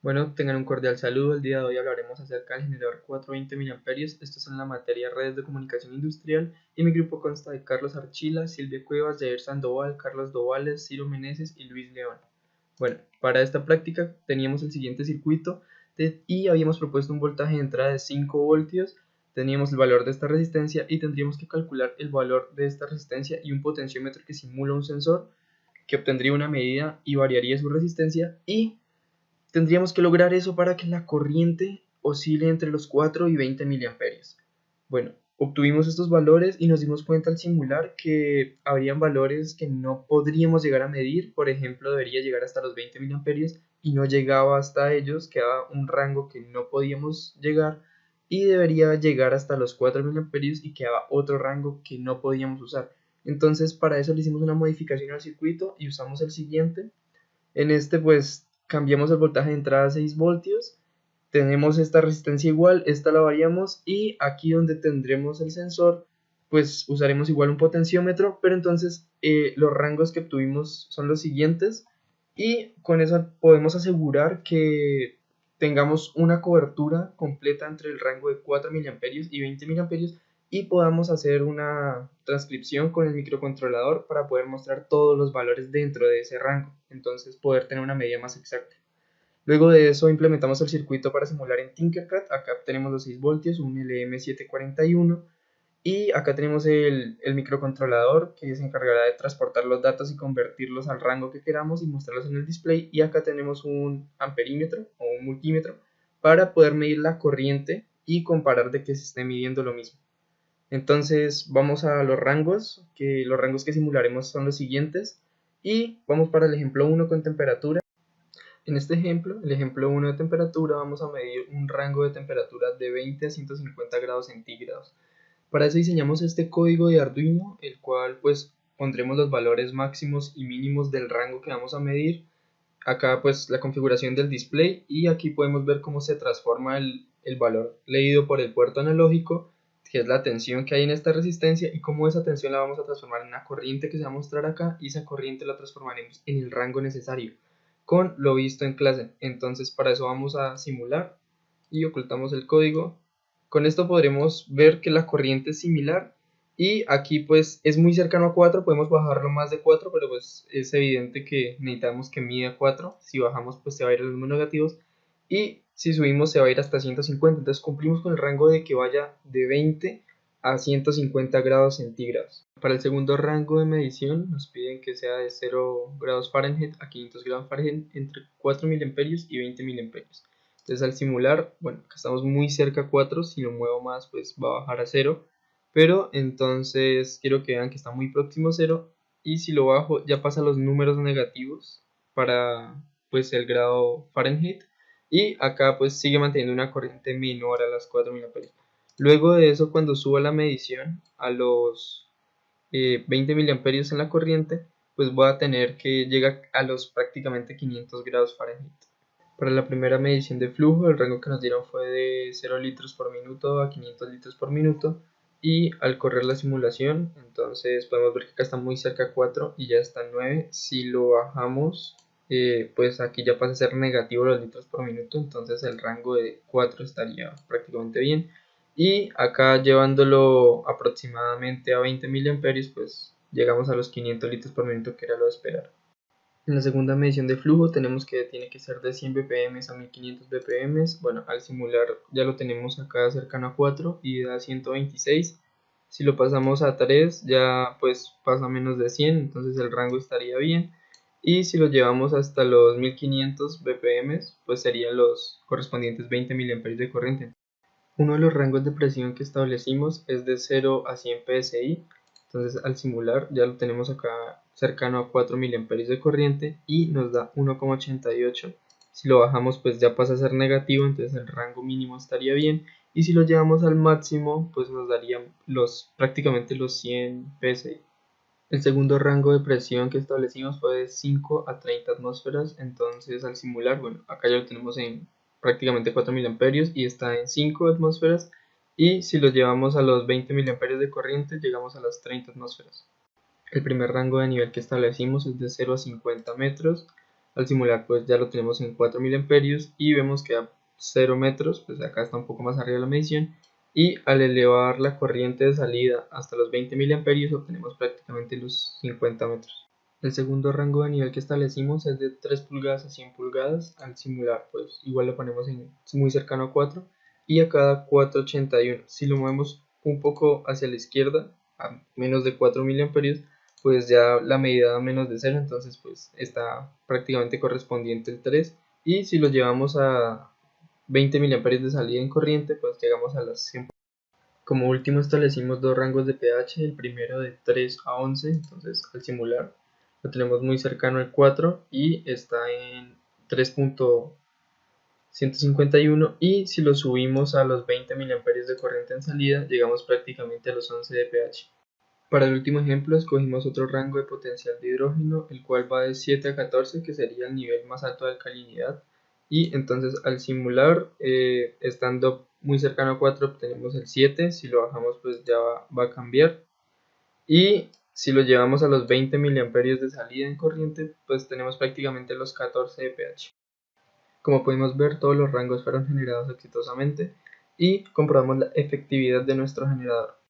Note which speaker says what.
Speaker 1: Bueno, tengan un cordial saludo. El día de hoy hablaremos acerca del generador 420 mA. Esto es en la materia redes de comunicación industrial y mi grupo consta de Carlos Archila, Silvia Cuevas, Jair Sandoval, Carlos Dovales, Ciro Meneses y Luis León. Bueno, para esta práctica teníamos el siguiente circuito y habíamos propuesto un voltaje de entrada de 5 voltios, teníamos el valor de esta resistencia y tendríamos que calcular el valor de esta resistencia y un potenciómetro que simula un sensor que obtendría una medida y variaría su resistencia y tendríamos que lograr eso para que la corriente oscile entre los 4 y 20 miliamperios. Bueno, obtuvimos estos valores y nos dimos cuenta al simular que habrían valores que no podríamos llegar a medir. Por ejemplo, debería llegar hasta los 20 miliamperios y no llegaba hasta ellos, quedaba un rango que no podíamos llegar, y debería llegar hasta los 4 miliamperios y quedaba otro rango que no podíamos usar. Entonces, para eso le hicimos una modificación al circuito y usamos el siguiente. En este pues cambiamos el voltaje de entrada a 6 voltios, tenemos esta resistencia igual, esta la variamos y aquí donde tendremos el sensor pues usaremos igual un potenciómetro, pero entonces los rangos que obtuvimos son los siguientes y con eso podemos asegurar que tengamos una cobertura completa entre el rango de 4 miliamperios y 20 miliamperios y podamos hacer una transcripción con el microcontrolador para poder mostrar todos los valores dentro de ese rango, entonces poder tener una medida más exacta. Luego de eso implementamos el circuito para simular en Tinkercad. Acá tenemos los 6 voltios, un LM741 y acá tenemos el microcontrolador que se encargará de transportar los datos y convertirlos al rango que queramos y mostrarlos en el display, y acá tenemos un amperímetro o un multímetro para poder medir la corriente y comparar de que se esté midiendo lo mismo. Entonces vamos a los rangos, que los rangos que simularemos son los siguientes y vamos para el ejemplo 1 con temperatura. En este ejemplo, el ejemplo 1 de temperatura, vamos a medir un rango de temperatura de 20 a 150 grados centígrados. Para eso diseñamos este código de Arduino, el cual pues pondremos los valores máximos y mínimos del rango que vamos a medir. Acá pues la configuración del display y aquí podemos ver cómo se transforma el valor leído por el puerto analógico, que es la tensión que hay en esta resistencia, y cómo esa tensión la vamos a transformar en una corriente que se va a mostrar acá, y esa corriente la transformaremos en el rango necesario con lo visto en clase. Entonces para eso vamos a simular y ocultamos el código. Con esto podremos ver que la corriente es similar y aquí pues es muy cercano a 4, podemos bajarlo más de 4, pero pues es evidente que necesitamos que mida 4, si bajamos pues se va a ir a los números negativos y si subimos se va a ir hasta 150, entonces cumplimos con el rango de que vaya de 20 a 150 grados centígrados. Para el segundo rango de medición nos piden que sea de 0 grados Fahrenheit a 500 grados Fahrenheit entre 4 miliamperios y 20 miliamperios. Entonces al simular, bueno, acá estamos muy cerca a 4, si lo muevo más pues va a bajar a 0, pero entonces quiero que vean que está muy próximo a 0 y si lo bajo ya pasa los números negativos para pues el grado Fahrenheit y acá pues sigue manteniendo una corriente menor a las 4 miliamperios. Luego de eso, cuando suba la medición a los 20 miliamperios en la corriente, pues voy a tener que llegar a los prácticamente 500 grados Fahrenheit. Para la primera medición de flujo, el rango que nos dieron fue de 0 litros por minuto a 500 litros por minuto, y al correr la simulación, entonces podemos ver que acá está muy cerca a 4 y ya está 9. Si lo bajamos, pues aquí ya pasa a ser negativo los litros por minuto, entonces el rango de 4 estaría prácticamente bien. Y acá llevándolo aproximadamente a 20 miliamperios, pues llegamos a los 500 litros por minuto, que era lo de esperar. En la segunda medición de flujo tenemos que tiene que ser de 100 bpm a 1500 bpm. Bueno, al simular ya lo tenemos acá cercano a 4 y da 126. Si lo pasamos a 3 ya pues pasa menos de 100, entonces el rango estaría bien. Y si lo llevamos hasta los 1500 bpm, pues serían los correspondientes 20 mA de corriente. Uno de los rangos de presión que establecimos es de 0 a 100 psi, entonces al simular ya lo tenemos acá cercano a 4 miliamperios de corriente y nos da 1,88. Si lo bajamos pues ya pasa a ser negativo, entonces el rango mínimo estaría bien, y si lo llevamos al máximo pues nos daría prácticamente los 100 psi. El segundo rango de presión que establecimos fue de 5 a 30 atmósferas, entonces al simular, bueno, acá ya lo tenemos en prácticamente 4 miliamperios y está en 5 atmósferas, y si lo llevamos a los 20 miliamperios de corriente llegamos a las 30 atmósferas. El primer rango de nivel que establecimos es de 0 a 50 metros, Al simular pues ya lo tenemos en 4 miliamperios y vemos que a 0 metros, pues acá está un poco más arriba de la medición, y al elevar la corriente de salida hasta los 20 miliamperios obtenemos prácticamente los 50 metros. El segundo rango de nivel que establecimos es de 3 pulgadas a 100 pulgadas. Al simular pues igual lo ponemos muy cercano a 4 y a cada 481. Si lo movemos un poco hacia la izquierda a menos de 4 miliamperios, pues ya la medida da menos de 0, entonces pues está prácticamente correspondiente el 3, y si lo llevamos a 20 miliamperios de salida en corriente, pues llegamos a las 100. Como último establecimos dos rangos de pH, el primero de 3 a 11, entonces al simular lo tenemos muy cercano al 4 y está en 3.151, y si lo subimos a los 20 miliamperios de corriente en salida llegamos prácticamente a los 11 de pH. Para el último ejemplo escogimos otro rango de potencial de hidrógeno, el cual va de 7 a 14, que sería el nivel más alto de alcalinidad, y entonces al simular, estando muy cercano a 4 obtenemos el 7, si lo bajamos pues ya va a cambiar, y si lo llevamos a los 20 miliamperios de salida en corriente pues tenemos prácticamente los 14 de pH. Como pudimos ver, todos los rangos fueron generados exitosamente y comprobamos la efectividad de nuestro generador.